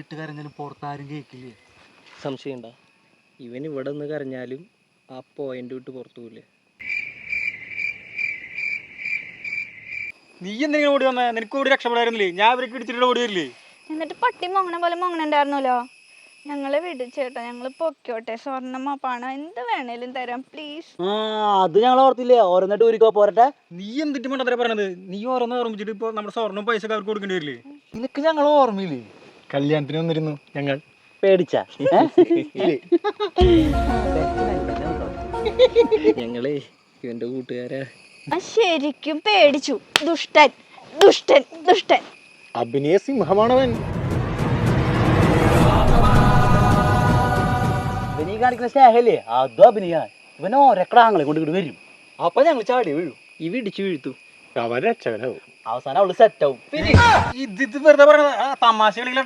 ഉള്ളിലിട്ട് കരഞ്ഞാലും പുറത്താരും കേൾക്കില്ലേ? സംശയണ്ട, ഇവൻ ഇവിടെ നിന്ന് കരഞ്ഞാലും ആ പോയിന്റ് വിട്ട് പുറത്തു പോവില്ലേ. നീ എന്തെങ്കിലും ഓടി വന്നാ നിനക്ക് ഓടി രക്ഷപ്പെടായിരുന്നില്ലേ? ഞാൻ ഇവരൊക്കെ ഇടിച്ചിട്ട് ഓടി വരില്ലേ? എന്നിട്ട് പട്ടി മോങ്ങണ പോലെ മോങ്ങണുണ്ടായിരുന്നല്ലോ. ഞങ്ങള് വിടിച്ചേട്ടാ, ഞങ്ങള് പൊക്കോട്ടെ. സ്വർണ്ണമോ പണം എന്ത് വേണേലും തരാം, പ്ലീസ്. അത് ഞങ്ങൾ ഓർത്തില്ലേ, ഓരോന്നിട്ട് ഊരിക്കോ പോരട്ടെ. നീ എന്തിട്ട് മണ്ടത്തര പറഞ്ഞത്? നീ ഓരോന്ന് ഓർമ്മിച്ചിട്ട് ഇപ്പൊ നമ്മുടെ സ്വർണ്ണം പൈസ അവർക്ക് കൊടുക്കേണ്ടി വരില്ലേ? നിനക്ക് ഞങ്ങൾ ഓർമ്മയില്ലേ? കല്യാണത്തിന് വന്നിരുന്നു ഞങ്ങൾ. പേടിച്ച ഞങ്ങളേ ഇവന്റെ കൂട്ടുകാരാ. ശരിക്കും പേടിച്ചു. ദുഷ്ടൻ ദുഷ്ടൻ ദുഷ്ടൻ. അഭിനയ സിംഹമാണവൻ. ഇവനീ കാണിക്കുന്ന സ്നേഹല്ലേ അതും അഭിനയ. ഇവൻ ഓരക്കടാങ്ങളെ കൊണ്ട് ഇങ്ങോട്ട് വരും. അപ്പൊ ഞങ്ങൾ ചാടി വീഴും. ഇവ ഇടിച്ചു വീഴ്ത്തു. അവൻ രക്ഷകനാവും. അവസാനം അവള് സെറ്റ് ആവും. ഇത് വെറുതെ പറയണ തമാശ കളികളാ.